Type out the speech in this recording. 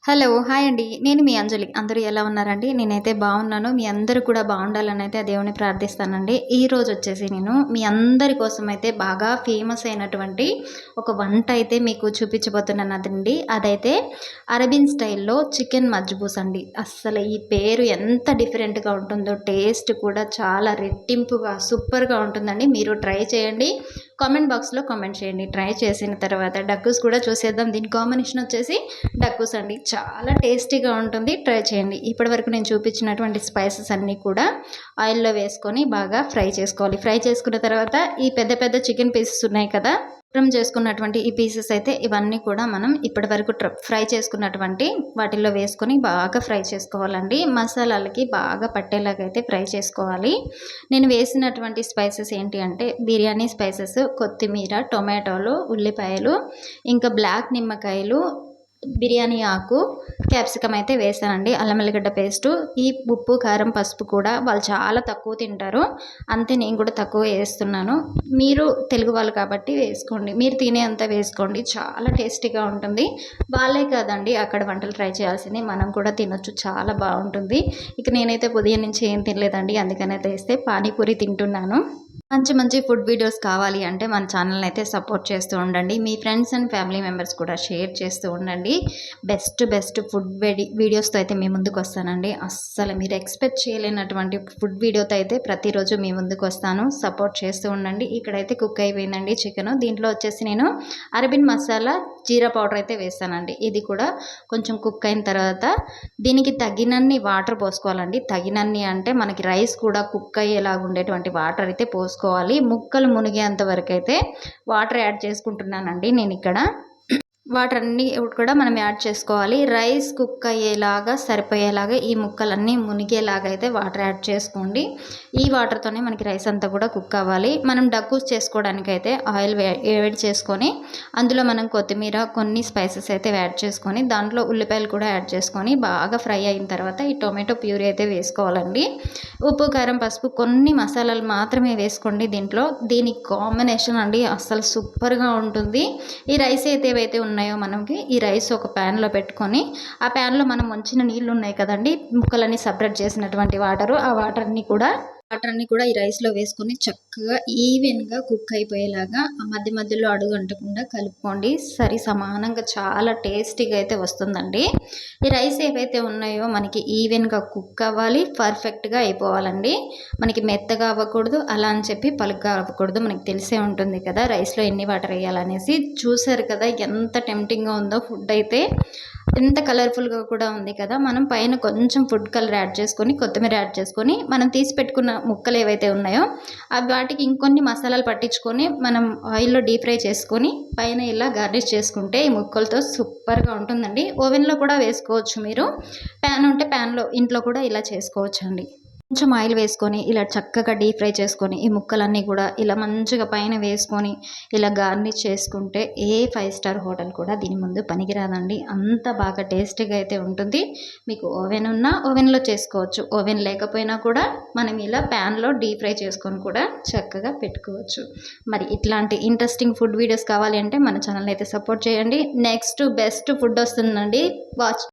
Hello! Hi అండి. నేను మీ అంజలి. అందరూ ఎలా ఉన్నారండి? నేనైతే బాగున్నాను. మీ అందరూ కూడా బాగుండాలనైతే ఆ దేవుడిని ప్రార్థిస్తానండి. ఈరోజొచ్చేసి నేను మీ అందరి కోసమైతే బాగా ఫేమస్ అయినటువంటి ఒక వంట అయితే మీకు చూపించబోతున్నానండి. అదైతే అరబిన్ స్టైల్‌లో చికెన్ మజ్బూస్ అండి. అస్సలు ఈ పేరు ఎంత డిఫరెంట్‌గా ఉంటుందో, టేస్ట్ కూడా చాలా రెట్టింపుగా సూపర్‌గా ఉంటుందండి. మీరు ట్రై చేయండి. కామెంట్ బాక్స్‌లో కామెంట్ చేయండి. ట్రై చేసిన తర్వాత డక్కూస్ కూడా చూసేద్దాం. దీని కాంబినేషన్ వచ్చేసి డక్కూస్ అండి. చాలా టేస్టీగా ఉంటుంది. ట్రై చేయండి. ఇప్పటివరకు నేను చూపించినటువంటి స్పైసెస్ అన్నీ కూడా ఆయిల్‌లో వేసుకొని బాగా ఫ్రై చేసుకోవాలి. ఫ్రై చేసుకున్న తర్వాత ఈ పెద్ద పెద్ద చికెన్ పీసెస్ ఉన్నాయి కదా! చేసుకున్నటువంటి ఈ పీసెస్ అయితే ఇవన్నీ కూడా మనం ఇప్పటివరకు ఫ్రై చేసుకున్నటువంటి వాటిల్లో వేసుకొని బాగా ఫ్రై చేసుకోవాలండి. మసాలాలకి బాగా పట్టేలాగా అయితే ఫ్రై చేసుకోవాలి. నేను వేసినటువంటి స్పైసెస్ ఏంటి అంటే బిర్యానీ స్పైసెస్, కొత్తిమీర, టొమాటోలు, ఉల్లిపాయలు, ఇంకా బ్లాక్ నిమ్మకాయలు, బిర్యానీ ఆకు, క్యాప్సికమ్ అయితే వేసానండి. అల్లం ఎల్లిగడ్డ పేస్టు, ఈ ఉప్పు, కారం, పసుపు కూడా వాళ్ళు చాలా తక్కువ తింటారు. అంతే నేను కూడా తక్కువ వేస్తున్నాను. మీరు తెలుగు వాళ్ళు కాబట్టి వేసుకోండి. మీరు తినే అంత వేసుకోండి. చాలా టేస్టీగా ఉంటుంది. వాళ్ళే కాదండి అక్కడ వంటలు ట్రై చేయాల్సింది. మనం కూడా తినొచ్చు. చాలా బాగుంటుంది. ఇక నేనైతే ఉదయం నుంచి ఏం తినలేదండి. అందుకనైతే వేస్తే పానీపూరి తింటున్నాను. మంచి మంచి ఫుడ్ వీడియోస్ కావాలి అంటే మన ఛానల్ని అయితే సపోర్ట్ చేస్తూ ఉండండి. మీ ఫ్రెండ్స్ అండ్ ఫ్యామిలీ మెంబర్స్ కూడా షేర్ చేస్తూ ఉండండి. బెస్ట్ ఫుడ్ వీడియోస్తో అయితే మీ ముందుకు వస్తానండి. అస్సలు మీరు ఎక్స్పెక్ట్ చేయలేనటువంటి ఫుడ్ వీడియోతో అయితే ప్రతిరోజు మీ ముందుకు వస్తాను. సపోర్ట్ చేస్తూ ఉండండి. ఇక్కడైతే కుక్ అయిపోయిందండి చికెన్. దీంట్లో వచ్చేసి నేను అరబిన్ మసాలా, జీరా పౌడర్ అయితే వేస్తానండి. ఇది కూడా కొంచెం కుక్ అయిన తర్వాత దీనికి తగినన్ని వాటర్ పోసుకోవాలండి. తగినన్ని అంటే మనకి రైస్ కూడా కుక్ అయ్యేలాగా ఉండేటువంటి వాటర్ అయితే పోసుకోవాలి. ముక్కలు మునిగేంత వరకు అయితే వాటర్ యాడ్ చేసుకుంటున్నానండి నేను ఇక్కడ. వాటర్ అన్నీ కూడా మనం యాడ్ చేసుకోవాలి. రైస్ కుక్ అయ్యేలాగా సరిపోయేలాగా ఈ ముక్కలన్నీ మునిగేలాగా అయితే వాటర్ యాడ్ చేసుకోండి. ఈ వాటర్తోనే మనకి రైస్ అంతా కూడా కుక్ అవ్వాలి. మనం డక్కూస్ చేసుకోవడానికైతే ఆయిల్ వేడి చేసుకొని అందులో మనం కొత్తిమీర, కొన్ని స్పైసెస్ అయితే యాడ్ చేసుకొని దాంట్లో ఉల్లిపాయలు కూడా యాడ్ చేసుకొని బాగా ఫ్రై అయిన తర్వాత ఈ టొమాటో ప్యూరీ అయితే వేసుకోవాలండి. ఉప్పు, కారం, పసుపు, కొన్ని మసాలాలు మాత్రమే వేసుకోండి దీంట్లో. దీని కాంబినేషన్ అండి అస్సలు సూపర్గా ఉంటుంది. ఈ రైస్ అయితే ఏవైతే ఉన్నాయో మనకి ఈ రైస్ ఒక ప్యాన్లో పెట్టుకొని ఆ ప్యాన్లో మనం వంచిన నీళ్ళు ఉన్నాయి కదండి, ముక్కలన్నీ సపరేట్ చేసినటువంటి వాటరు, ఆ వాటర్ని కూడా ఈ రైస్లో వేసుకొని చక్కగా ఈవెన్గా కుక్ అయిపోయేలాగా ఆ మధ్య మధ్యలో అడుగు అంటకుండా కలుపుకోండి. సరి సమానంగా చాలా టేస్టీగా అయితే వస్తుందండి. ఈ రైస్ ఏవైతే ఉన్నాయో మనకి ఈవెన్గా కుక్ అవ్వాలి, పర్ఫెక్ట్గా అయిపోవాలండి. మనకి మెత్తగా అవ్వకూడదు, అలా అని చెప్పి పలుగ్గా అవ్వకూడదు. మనకి తెలిసే ఉంటుంది కదా రైస్లో ఎన్ని వాటర్ వేయాలనేసి. చూసారు కదా ఎంత టెంప్టింగ్గా ఉందో ఫుడ్ అయితే. ఎంత కలర్ఫుల్గా కూడా ఉంది కదా. మనం పైన కొంచెం ఫుడ్ కలర్ యాడ్ చేసుకొని, కొత్తిమీర యాడ్ చేసుకొని, మనం తీసి పెట్టుకున్న ముక్కలు ఏవైతే ఉన్నాయో అవి వాటికి ఇంకొన్ని మసాలాలు పట్టించుకొని మనం ఆయిల్లో డీప్ ఫ్రై చేసుకొని పైన ఇలా గార్నిష్ చేసుకుంటే ఈ ముక్కలతో సూపర్గా ఉంటుందండి. ఓవెన్లో కూడా వేసుకోవచ్చు మీరు. ప్యాన్ ఉంటే ప్యాన్లో ఇంట్లో కూడా ఇలా చేసుకోవచ్చు అండి. కొంచెం ఆయిల్ వేసుకొని ఇలా చక్కగా డీప్ ఫ్రై చేసుకొని ఈ ముక్కలన్నీ కూడా ఇలా మంచిగా పైన వేసుకొని ఇలా గార్నిష్ చేసుకుంటే ఏ 5 స్టార్ హోటల్ కూడా దీని ముందు పనికిరాదండి. అంత బాగా టేస్టీగా అయితే ఉంటుంది. మీకు ఓవెన్ ఉన్నా ఓవెన్లో చేసుకోవచ్చు. ఓవెన్ లేకపోయినా కూడా మనం ఇలా ప్యాన్లో డీప్ ఫ్రై చేసుకొని కూడా చక్కగా పెట్టుకోవచ్చు. మరి ఇట్లాంటి ఇంట్రెస్టింగ్ ఫుడ్ వీడియోస్ కావాలి అంటే మన ఛానల్ అయితే సపోర్ట్ చేయండి. నెక్స్ట్ బెస్ట్ ఫుడ్ వస్తుందండి. వాచ్.